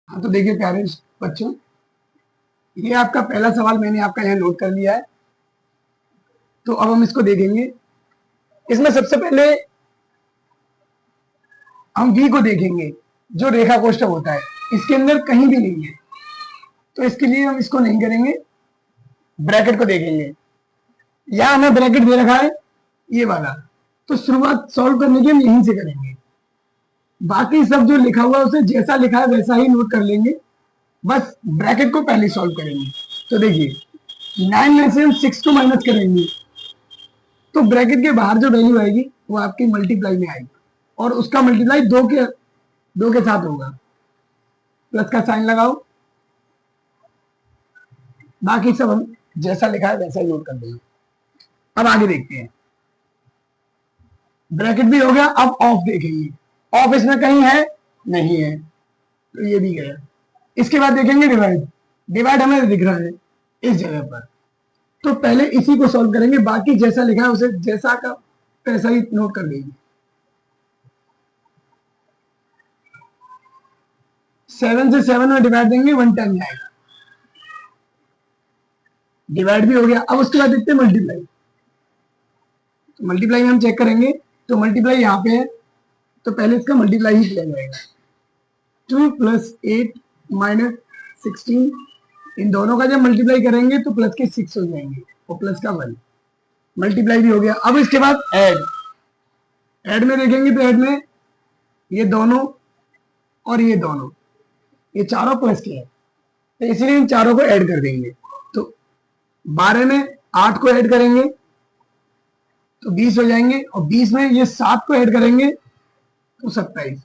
हाँ तो देखिए प्यारे बच्चों, ये आपका पहला सवाल मैंने आपका यहाँ नोट कर लिया है। तो अब हम इसको देखेंगे। इसमें सबसे पहले हम v को देखेंगे, जो रेखा कोष्ठक होता है, इसके अंदर कहीं भी नहीं है, तो इसके लिए हम इसको नहीं करेंगे, ब्रैकेट को देखेंगे। यहां हमें ब्रैकेट दे रखा है ये वाला, तो शुरुआत सॉल्व करने की हम यहीं से करेंगे। बाकी सब जो लिखा हुआ है उसे जैसा लिखा है वैसा ही नोट कर लेंगे, बस ब्रैकेट को पहले सॉल्व करेंगे। तो देखिए 9 में से हम 6 को माइनस करेंगे, तो ब्रैकेट के बाहर जो वैल्यू आएगी वो आपकी मल्टीप्लाई में आएगी, और उसका मल्टीप्लाई दो के साथ होगा। प्लस का साइन लगाओ, बाकी सब हम जैसा लिखा है वैसा ही नोट कर देंगे। अब आगे देखते हैं। ब्रैकेट भी हो गया, अब ऑफ देखेंगे। ऑफ इसमें कहीं है नहीं है, तो ये भी गया। इसके बाद देखेंगे डिवाइड। डिवाइड हमें दिख रहा है इस जगह पर, तो पहले इसी को सॉल्व करेंगे, बाकी जैसा लिखा है उसे जैसा का वैसा ही नोट कर देंगे। 7 से 7 में डिवाइड देंगे, 110 में आएगा। डिवाइड भी हो गया। अब उसके बाद देखते हैं मल्टीप्लाई। तो मल्टीप्लाई में हम चेक करेंगे, तो मल्टीप्लाई यहाँ पे है, तो पहले इसका मल्टीप्लाई ही किया जाएगा। 2 + 8 - 16, इन दोनों का जब मल्टीप्लाई करेंगे तो प्लस के 6 हो जाएंगे और प्लस का 1। मल्टीप्लाई भी हो गया। अब इसके बाद ऐड। ऐड में देखेंगे तो ऐड में ये दोनों और ये दोनों, ये चारों प्लस के हैं, तो इसलिए इन चारों को ऐड कर देंगे। तो 12 में 8 को ऐड करेंगे तो 20 हो जाएंगे, और 20 में ये 7 को ऐड करेंगे तो 27।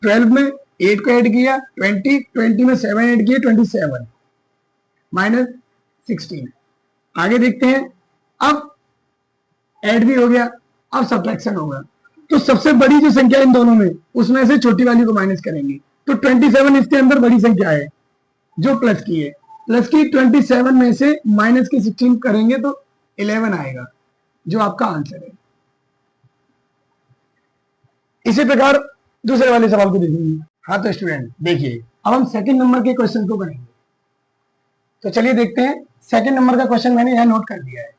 12 में 8 को ऐड किया 20, 20 में 7 ऐड किए 27 - 16। आगे देखते हैं। अब ऐड भी हो गया, अब सब्ट्रैक्शन होगा। तो सबसे बड़ी जो संख्या इन दोनों में, उसमें से छोटी वाली को माइनस करेंगे। तो 27 इसके अंदर बड़ी संख्या है जो प्लस की है। प्लस की 27 में से माइनस की 16 करेंगे तो 11 आएगा, जो आपका आंसर है। इसी प्रकार दूसरे वाले सवाल को देखेंगे। हाँ तो स्टूडेंट देखिए, अब हम सेकंड नंबर के क्वेश्चन को करेंगे। तो चलिए देखते हैं। सेकंड नंबर का क्वेश्चन मैंने यहां नोट कर दिया है।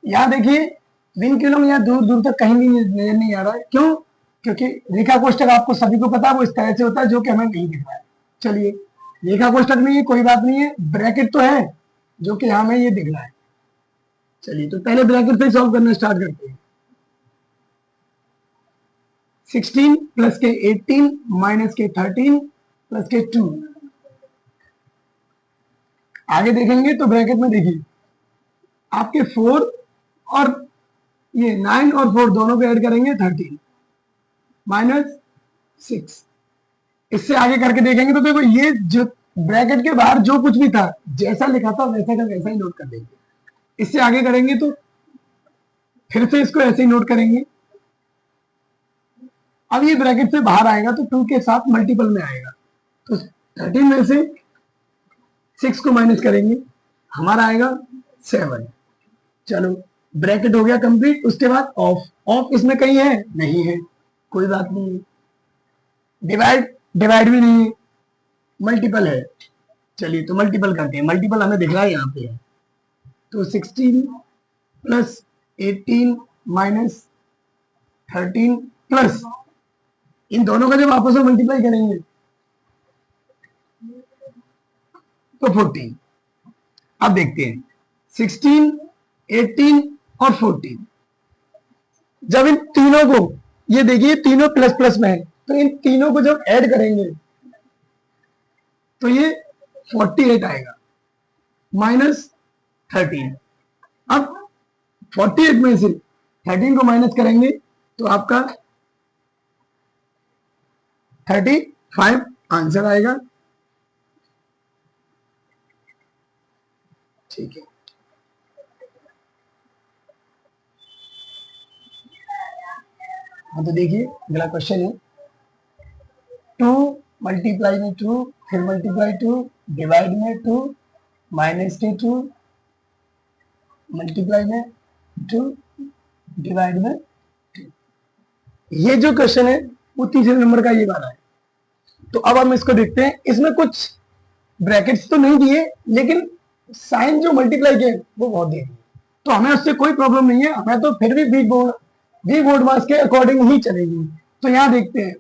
यहां देखिए विनक्यूलम यहाँ दूर दूर तक कहीं भी नजर नहीं आ रहा है। क्यों? क्योंकि रेखा कोष्ठक आपको सभी को पता है वो इस तरह से होता है, जो कि हमें नहीं दिख रहा है। चलिए, रेखा कोष्ठक नहीं है कोई बात नहीं है, ब्रैकेट तो है जो कि हमें ये दिख रहा है। चलिए तो पहले ब्रैकेट से सॉल्व करना स्टार्ट करते हैं। 16 + के 18 - के 13 + के 2। आगे देखेंगे तो ब्रैकेट में देखिए आपके 4 और ये 9 और 4 दोनों को ऐड करेंगे 13 - 6। इससे आगे करके देखेंगे तो देखो ये जो ब्रैकेट के बाहर जो कुछ भी था जैसा लिखा था वैसा का वैसा ही नोट कर देंगे। इससे आगे करेंगे तो फिर से इसको ऐसे ही नोट करेंगे। अब ये ब्रैकेट से बाहर आएगा तो 2 के साथ मल्टीपल में आएगा, तो 13 में से 6 को माइनस करेंगे, हमारा आएगा 7। चलो ब्रैकेट हो गया कंप्लीट। उसके बाद ऑफ। ऑफ इसमें कहीं है नहीं है, कोई बात नहीं है। डिवाइड, डिवाइड भी नहीं है, मल्टीपल है। चलिए तो मल्टीपल करते हैं। मल्टीपल हमें दिख रहा है यहाँ पे है, तो 16 + 18 - 13 प्लस इन दोनों का जब आपस में मल्टीप्लाई करेंगे तो 14। अब देखते हैं 16, 18 और 14। जब इन तीनों को, ये देखिए तीनों प्लस प्लस में है, तो इन तीनों को जब ऐड करेंगे तो ये 48 आएगा -13। अब 48 में से 13 को माइनस करेंगे तो आपका 35 आंसर आएगा। ठीक है, हाँ तो देखिए अगला क्वेश्चन है 2 मल्टीप्लाई में 2, फिर मल्टीप्लाई 2, डिवाइड में 2, माइनस के 2, मल्टीप्लाई में 2, डिवाइड में 2। ये जो क्वेश्चन है वो तीसरे नंबर का ये वाला है। तो अब हम इसको देखते हैं, इसमें कुछ ब्रैकेट्स तो नहीं दिए, लेकिन साइन जो मल्टीप्लाई के वो बहुत दे दिए, तो हमें उससे कोई प्रॉब्लम नहीं है, हमें तो फिर भी वी बोर्ड मास के अकॉर्डिंग ही चलेगी। तो यहाँ देखते हैं,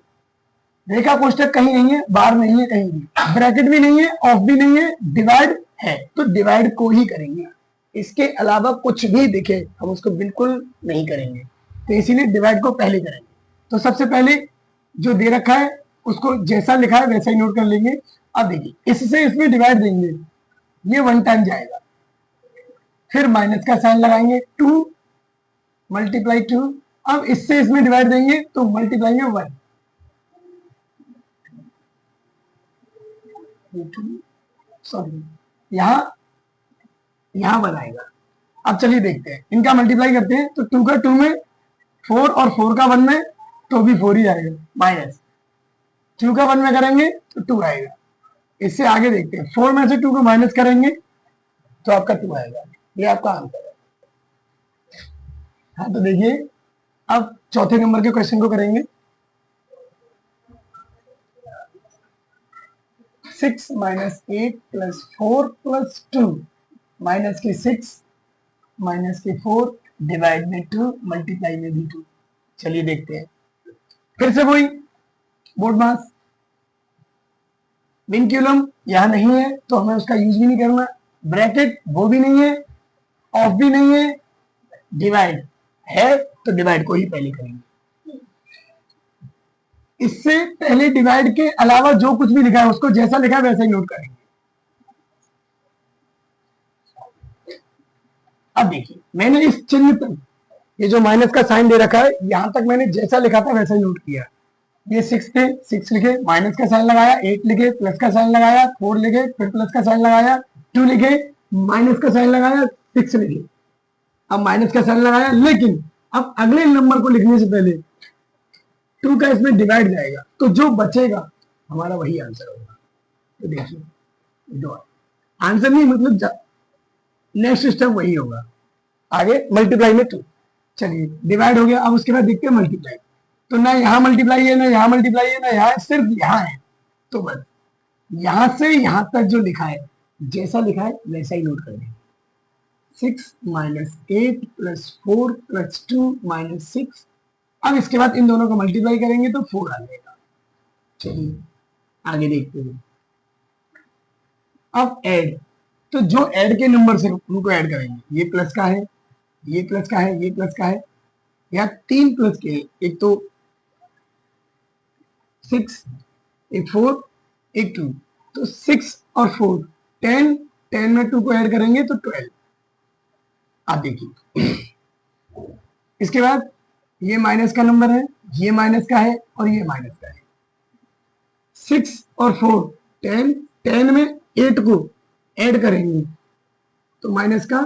रेखा कोष्टक कहीं नहीं है, बार नहीं है कहीं भी, ब्रैकेट भी नहीं है, ऑफ भी नहीं है, डिवाइड है, तो डिवाइड को ही करेंगे, इसके अलावा कुछ भी दिखे हम उसको बिल्कुल नहीं करेंगे, तो इसीलिए डिवाइड को पहले करेंगे। तो सबसे पहले जो दे रखा है उसको जैसा लिखा है वैसा ही नोट कर लेंगे। अब देखिए, इससे इसमें डिवाइड देंगे, ये 1 टाइम जाएगा, फिर माइनस का साइन लगाएंगे, 2 मल्टीप्लाई 2, अब इससे इसमें डिवाइड देंगे तो मल्टीप्लाई में 1, सॉरी यहां 1 आएगा। अब चलिए देखते हैं, इनका मल्टीप्लाई करते हैं, तो 2 का 2 में 4 और 4 का 1 में, तो भी 4 ही आएगा, माइनस 2 का 1 में करेंगे तो 2 आएगा। इससे आगे देखते हैं, 4 में से 2 को माइनस करेंगे तो आपका 2 आएगा, ये आपका आंसर है। हाँ तो देखिए, अब चौथे नंबर के क्वेश्चन को करेंगे। 6 माइनस 8 प्लस 4 प्लस 2 माइनस की 6 माइनस की 4 डिवाइड में 2 मल्टीप्लाई में भी 2। चलिए देखते हैं, फिर से वही बोर्ड मास, विनक्यूलम यहां नहीं है तो हमें उसका यूज भी नहीं करना, ब्रैकेट वो भी नहीं है, ऑफ भी नहीं है, डिवाइड है तो डिवाइड को ही पहले करेंगे। इससे पहले डिवाइड के अलावा जो कुछ भी लिखा है उसको जैसा लिखा है वैसा ही नोट करेंगे। अब देखिए, मैंने इस चिन्ह तक, ये जो माइनस का साइन दे रखा है, यहां तक मैंने जैसा लिखा था वैसा ही नोट किया। ये 6 थे, 6 लिखे, माइनस का साइन लगाया, 8 लिखे, प्लस का साइन लगाया, 4 लिखे, फिर प्लस का साइन लगाया, 2 लिखे, माइनस का साइन लगाया, 6 लिखे, अब माइनस का साइन लगाया, लेकिन अब अगले नंबर को लिखने से पहले 2 का इसमें डिवाइड जाएगा, तो जो बचेगा हमारा वही आंसर होगा। तो देखिए, जो आंसर नहीं मतलब नेक्स्ट स्टेप वही होगा, आगे मल्टीप्लाई में 2। चलिए डिवाइड हो गया, अब उसके बाद देखते हैं मल्टीप्लाई, तो ना यहाँ मल्टीप्लाई है, ना यहाँ मल्टीप्लाई है, ना यहाँ, सिर्फ यहाँ है, तो बस यहां से यहां तक जो लिखा है जैसा लिखा है वैसा ही नोट कर देंगे। 6 माइनस 8 प्लस 4 प्लस 2 माइनस 6, अब इसके बाद इन दोनों को मल्टीप्लाई करेंगे तो 4 आ जाएगा। चलिए आगे देखते हैं, अब ऐड, तो जो ऐड के नंबर से उनको ऐड करेंगे, ये प्लस का है, ये प्लस का है, ये प्लस का है, या 3 प्लस के, एक तो 6, एक 4, एक 2, तो 6 और 4 10, 10 में 2 को ऐड करेंगे तो 12। आप देखिए, इसके बाद ये माइनस का नंबर है, ये माइनस का है और ये माइनस का है, 6 और 4 10, 10 में 8 को ऐड करेंगे तो माइनस का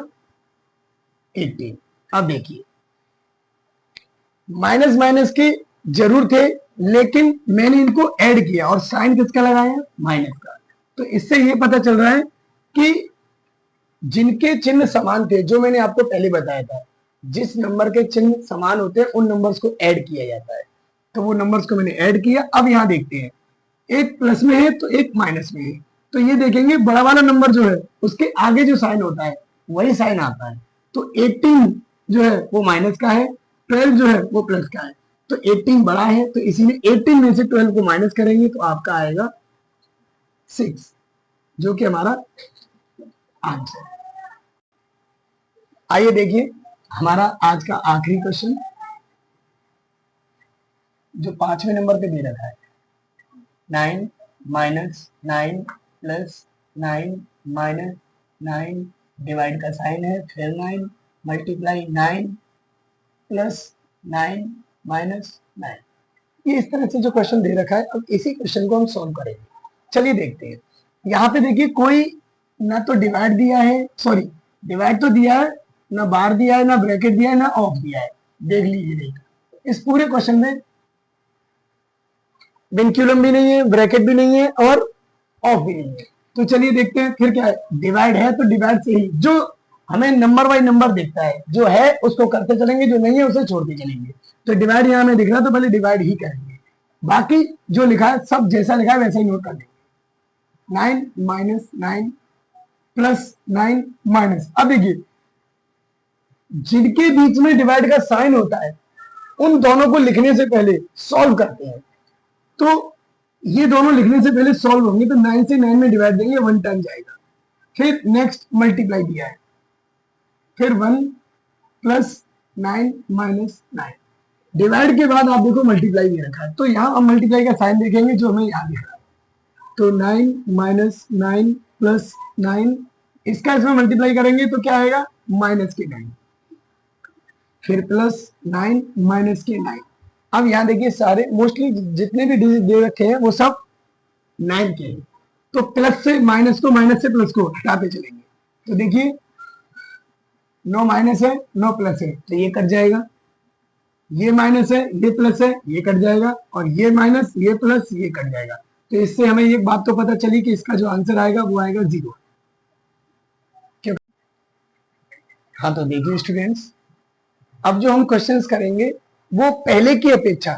18। अब देखिए, माइनस माइनस के जरूर थे, लेकिन मैंने इनको ऐड किया और साइन किसका लगाया, माइनस का, तो इससे ये पता चल रहा है कि जिनके चिन्ह समान थे, जो मैंने आपको पहले बताया था, जिस नंबर के चिन्ह समान होते हैं उन नंबर्स को ऐड किया जाता है, तो वो नंबर्स को मैंने ऐड किया। अब यहां देखते हैं, एक प्लस में है तो एक माइनस में है, तो ये देखेंगे बड़ा वाला नंबर जो है उसके आगे जो साइन होता है वही साइन आता है, तो 18 जो है वो माइनस का है, 12 जो है वो प्लस का है, तो 18 बड़ा है, तो इसीलिए 18 में से 12 को माइनस करेंगे तो आपका आएगा 6, जो कि हमारा आंसर। आइए देखिए हमारा आज का आखिरी क्वेश्चन, जो 5वें नंबर पे दे रखा है, 9 माइनस 9 प्लस 9 माइनस 9, डिवाइड का साइन है, फिर 9 मल्टीप्लाई 9 प्लस 9 माइनस 9। ये इस तरह से जो क्वेश्चन दे रखा है, अब इसी क्वेश्चन को हम सॉल्व करेंगे। चलिए देखते हैं, यहाँ पे देखिए कोई ना तो डिवाइड दिया है, सॉरी डिवाइड तो दिया है, ना बार दिया है, ना ब्रैकेट दिया है, ना ऑफ दिया है। देख लीजिए, देख इस पूरे क्वेश्चन में विनक्यूलम भी नहीं है, ब्रैकेट भी नहीं है और ऑफ भी नहीं है। तो चलिए देखते हैं फिर क्या है, डिवाइड है तो डिवाइड से ही, जो हमें नंबर बाय नंबर दिखता है, जो है उसको करते चलेंगे, जो नहीं है उसे छोड़ते चलेंगे। तो डिवाइड यहाँ में दिख रहा तो पहले डिवाइड ही करेंगे। बाकी जो लिखा है सब जैसा लिखा है वैसा ही नोट कर देंगे। 9 माइनस 9 प्लस 9 माइनस, अब देखिए जिनके बीच में डिवाइड का साइन होता है उन दोनों को लिखने से पहले सॉल्व करते हैं। तो ये दोनों लिखने से पहले सॉल्व होंगे, तो 9 से 9 में डिवाइड देंगे, 1 टर्म जाएगा। फिर नेक्स्ट मल्टीप्लाई दिया है, फिर 1 प्लस 9 माइनस 9, डिवाइड के बाद आप देखो मल्टीप्लाई भी रखा है, तो यहाँ हम मल्टीप्लाई का साइन देखेंगे जो हमें यहाँ दिख रहा है। तो 9 माइनस 9 प्लस 9, इसका इसमें मल्टीप्लाई करेंगे तो क्या आएगा, माइनस के 9, फिर प्लस 9 माइनस के 9। अब यहाँ देखिए सारे मोस्टली जितने भी डिजिट दे रखे हैं वो सब 9 के हैं, तो प्लस से माइनस को, माइनस से प्लस को हटाते चलेंगे। तो देखिए 9 माइनस है 9 प्लस है, तो ये कट जाएगा, ये माइनस है ये प्लस है ये कट जाएगा, और ये माइनस ये प्लस ये कट जाएगा। तो इससे हमें एक बात तो पता चली कि इसका जो आंसर आएगा वो आएगा 0। हाँ तो देखिए स्टूडेंट्स, अब जो हम क्वेश्चंस करेंगे वो पहले की अपेक्षा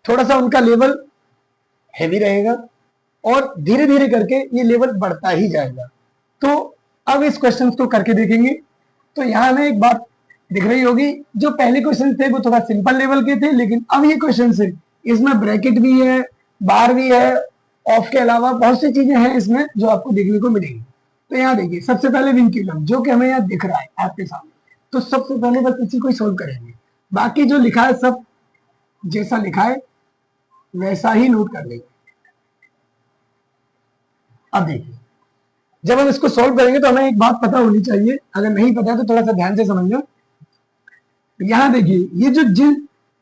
थोड़ा सा उनका लेवल हैवी रहेगा और धीरे धीरे करके ये लेवल बढ़ता ही जाएगा। तो अब इस क्वेश्चंस को करके देखेंगे। तो यहाँ हमें एक बात दिख रही होगी, जो पहले क्वेश्चन थे वो थोड़ा सिंपल लेवल के थे, लेकिन अब ये क्वेश्चन है इसमें ब्रैकेट भी है, बार भी है, ऑफ के अलावा बहुत सी चीजें हैं इसमें जो आपको देखने को मिलेंगी। तो यहाँ देखिए सबसे पहले विंक्यूलम जो कि हमें यहाँ दिख रहा है आपके सामने, तो सबसे पहले बस इसी को सॉल्व करेंगे, बाकी जो लिखा है सब जैसा लिखा है वैसा ही नोट कर लेंगे। अब देखिए जब हम इसको सॉल्व करेंगे तो हमें एक बात पता होनी चाहिए, अगर नहीं पता है तो थोड़ा सा ध्यान से समझना। यहां देखिए ये जो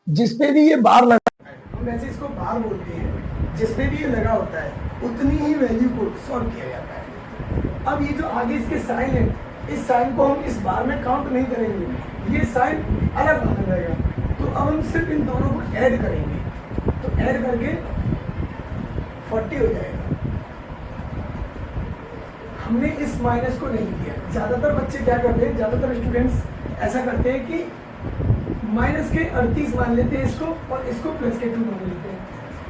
जिस पे भी ये बार लगा है, हम वैसे इसको बार बोलते हैं, जिस पे भी ये लगा होता है उतनी ही वैल्यू को सॉल्व किया जाता है। अब ये जो आगे इसके साइन है, इस साइन को हम इस बार में काउंट नहीं करेंगे, ये साइन अलग माना जाएगा। तो अब हम सिर्फ इन दोनों को ऐड करेंगे, तो ऐड करके 40 हो जाएगा। हमने इस माइनस को नहीं किया। ज्यादातर बच्चे क्या करते हैं, ज्यादातर स्टूडेंट्स ऐसा करते हैं कि माइनस के 38 मान लेते हैं इसको और इसको प्लस के 2 मान लेते हैं।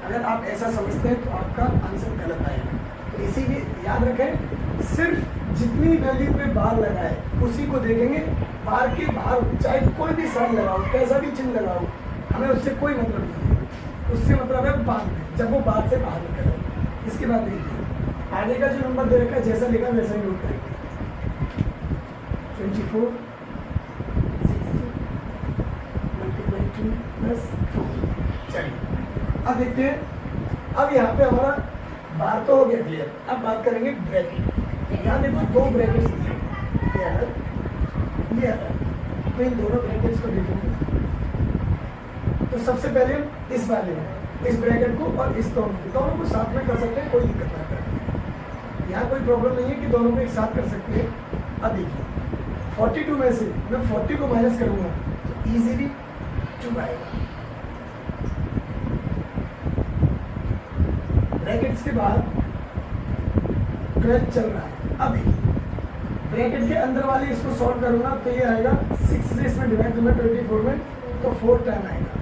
अगर आप ऐसा समझते हैं तो आपका आंसर गलत आएगा। तो इसीलिए याद रखें, सिर्फ जितनी वैल्यू पे बार लगा है उसी को देखेंगे। बार के बाहर चाहे कोई भी साइन लगाओ, कैसा भी चिन्ह लगाओ, हमें उससे कोई मतलब नहीं है। उससे मतलब है बाद में, जब वो बार से बाहर निकल आए। इसके बाद देखिए आगे का जो नंबर दे रखा है जैसा लिखा वैसा ही नोट करेंगे। 24 मल्टीप्लाई 2 प्लस 4। चलिए अब देखते हैं। अब यहाँ पे हमारा बार तो हो गया क्लियर। अब बात करेंगे ब्रैकेट। यहाँ देखो 2 ब्रैकेट्स ये अलग, तो इन दोनों ब्रैकेट्स को देखेंगे। तो सबसे पहले हम इस वाले में इस ब्रैकेट को और इस दोनों को साथ में कर सकते हैं, कोई दिक्कत नहीं है। यहाँ कोई प्रॉब्लम नहीं है कि दोनों को एक साथ कर सकते हैं। अब देखिए 42 में से मैं 40 को माइनस करूंगा तो इजीली 2 आएगा। ब्रैकेट्स के बाद 12 चल रहा है। अब देखिए ब्रैकेट के अंदर वाले इसको सॉल्व करूंगा तो ये आएगा 6 से इसमें डिवाइड करूंगा 24 में, तो 4 टाइम आएगा।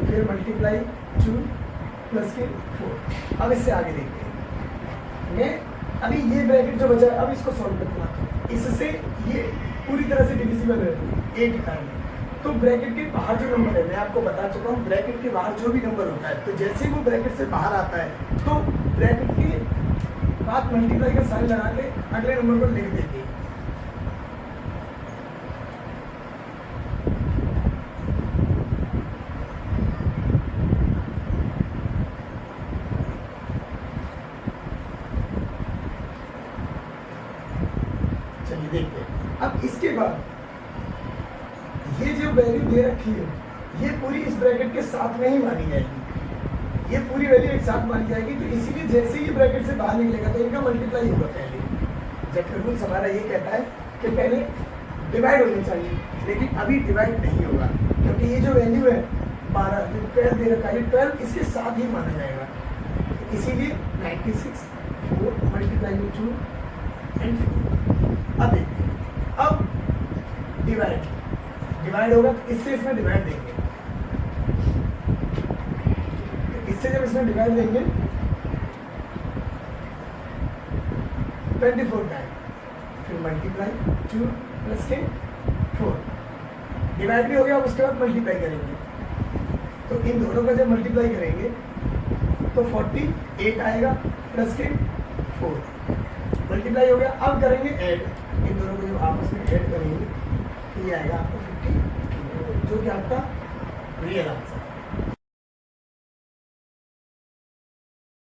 फिर मल्टीप्लाई 2 प्लस के 4। अब इससे आगे देखते हैं। मैं अभी ये ब्रैकेट जो बचा है अब इसको सॉल्व करूंगा, इससे ये पूरी तरह से डिविजिबल है 8 टाइम। तो ब्रैकेट के बाहर जो नंबर है, मैं आपको बता चुका हूँ, ब्रैकेट के बाहर जो भी नंबर होता है, तो जैसे वो ब्रैकेट से बाहर आता है तो ब्रैकेट के बाद मल्टीप्लाई का साइन लगा के अगले नंबर पर लिख देते हैं। चलिए देखते हैं। अब इसके बाद ये जो वैल्यू दे रखी है ये पूरी इस ब्रैकेट के साथ में ही मानी जाएगी। ये पूरी वैल्यू एक साथ मानी जाएगी। तो इसीलिए जैसे ही ब्रैकेट से बाहर निकलेगा तो इनका मल्टीप्लाई होगा पहले। जबकि रूल्स हमारा ये कहता है कि पहले डिवाइड होनी चाहिए, लेकिन अभी डिवाइड नहीं होगा क्योंकि ये जो वैल्यू है 12 जो 12 दे रखा है 12 इसके साथ ही माना जाएगा। इसीलिए 96 4 मल्टीप्लाई 2 एंड 4। अब देखते हैं। अब डिवाइड होगा तो इससे इसमें डिवाइड देंगे। जब इसमें डिवाइड देंगे 24 टाइम, फिर मल्टीप्लाई 2 प्लस के 4, डिवाइड भी हो गया, अब उसके बाद मल्टीप्लाई करेंगे। तो इन दोनों का जब मल्टीप्लाई करेंगे तो 48 आएगा प्लस के 4, मल्टीप्लाई हो गया। अब करेंगे ऐड, इन दोनों को जब आपस में ऐड करेंगे तो ये आएगा आपको 50, जो कि आपका रियल आंसर है।